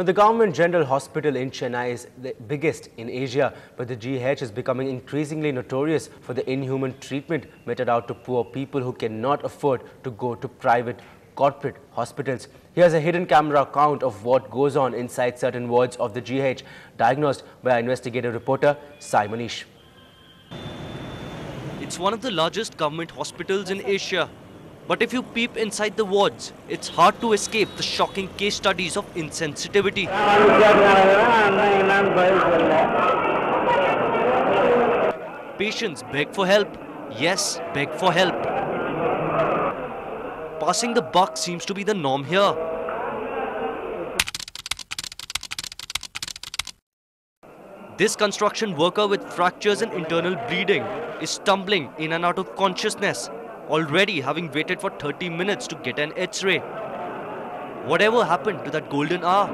Now, the Government General Hospital in Chennai is the biggest in Asia, but the GH is becoming increasingly notorious for the inhuman treatment meted out to poor people who cannot afford to go to private corporate hospitals. Here's a hidden camera account of what goes on inside certain wards of the GH, diagnosed by our investigative reporter Sai Manish. It's one of the largest government hospitals in Asia. But if you peep inside the wards, it's hard to escape the shocking case studies of insensitivity. Patients beg for help. Yes, beg for help. Passing the buck seems to be the norm here. This construction worker with fractures and internal bleeding is stumbling in and out of consciousness, already having waited for 30 minutes to get an X-ray. Whatever happened to that golden hour?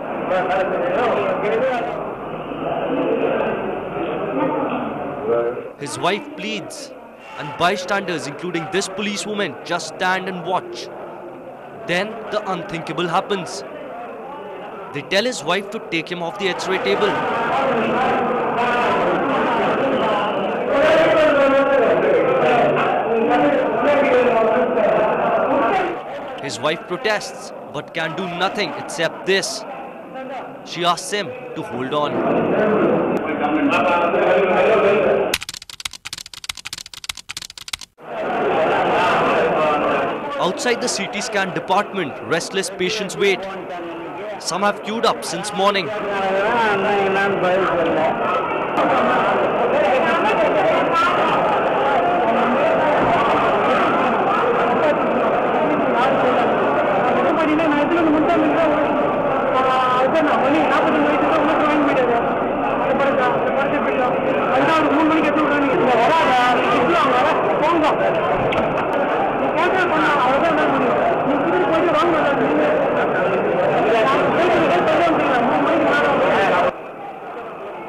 His wife pleads, and bystanders, including this policewoman, just stand and watch. Then the unthinkable happens. They tell his wife to take him off the X-ray table. His wife protests, but can do nothing except this. She asks him to hold on. Outside the CT scan department, restless patients wait. Some have queued up since morning.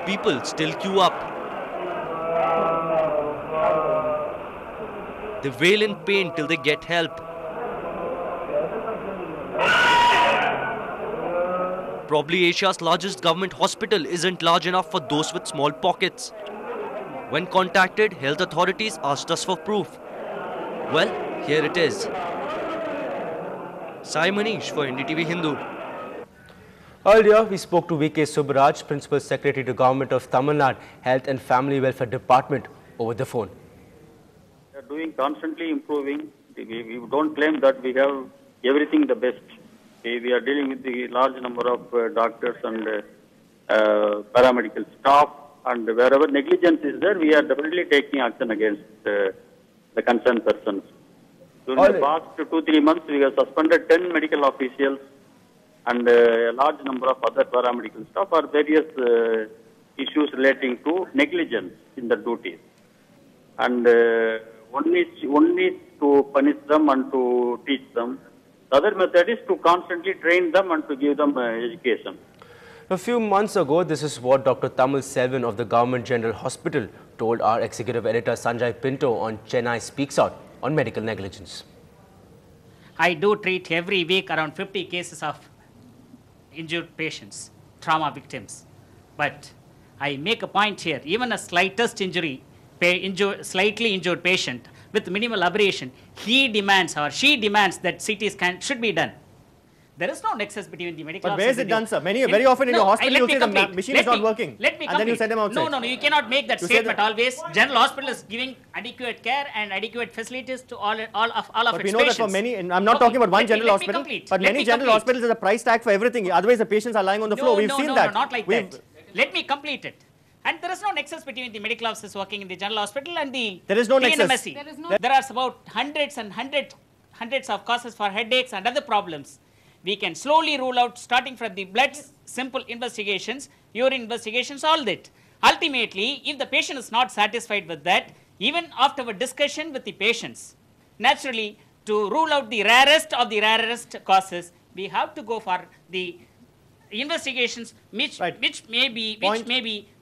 People still queue up. They wail in pain till they get help. Probably Asia's largest government hospital isn't large enough for those with small pockets. When contacted, health authorities asked us for proof. Well, here it is. Sai Manish for NDTV Hindu. Earlier, we spoke to V.K. Subbaraj, Principal Secretary to Government of Tamil Nadu Health and Family Welfare Department, over the phone. We are doing constantly improving. We don't claim that we have everything the best. We are dealing with the large number of doctors and paramedical staff, and wherever negligence is there, we are definitely taking action against the concerned persons. During the past 2-3 months, we have suspended 10 medical officials and a large number of other paramedical staff for various issues relating to negligence in the duties. And one is to punish them and to teach them. The other method is to constantly train them and to give them education. A few months ago, this is what Dr. Thamil Selvan of the Government General Hospital told our executive editor Sanjay Pinto on Chennai Speaks Out on medical negligence. I do treat every week around 50 cases of injured patients, trauma victims. But I make a point here, even a slightest injury, slightly injured patient with minimal abrasion, he demands or she demands that CT scan should be done. There is no nexus between the medical But where is it done, sir? Very often in your hospital, you say the machine is not working. Let me complete. And then you send them outside. No, you cannot make that statement always. General Hospital is giving adequate care and adequate facilities to all of its patients. But we know that for many, I'm not talking about one general hospital, but many general hospitals, there's a price tag for everything. Otherwise, the patients are lying on the floor. We've seen that. No, not like that. Let me complete it. And there is no nexus between the medical officers working in the general hospital and the there is no nexus. There are about hundreds of causes for headaches and other problems. We can slowly rule out, starting from the blood, simple investigations, urine investigations, all that. Ultimately, if the patient is not satisfied with that, even after a discussion with the patients, naturally, to rule out the rarest of the rarest causes, we have to go for the investigations which may be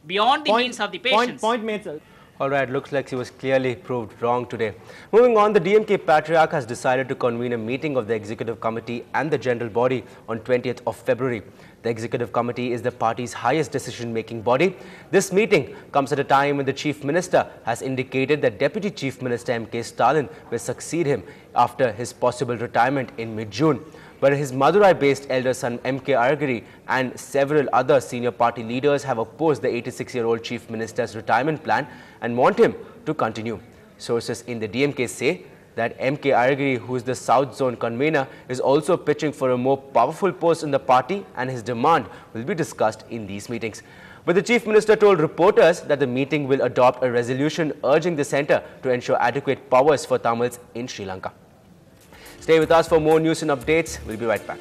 beyond the means of the patients. Point made, sir. All right, looks like he was clearly proved wrong today. Moving on, the DMK Patriarch has decided to convene a meeting of the Executive Committee and the General Body on 20th of February. The Executive Committee is the party's highest decision-making body. This meeting comes at a time when the Chief Minister has indicated that Deputy Chief Minister M.K. Stalin will succeed him after his possible retirement in mid-June. But his Madurai-based elder son M.K. Aragiri and several other senior party leaders have opposed the 86-year-old Chief Minister's retirement plan and want him to continue. Sources in the DMK say that M.K. Aragiri, who is the South Zone convener, is also pitching for a more powerful post in the party, and his demand will be discussed in these meetings. But the Chief Minister told reporters that the meeting will adopt a resolution urging the centre to ensure adequate powers for Tamils in Sri Lanka. Stay with us for more news and updates. We'll be right back.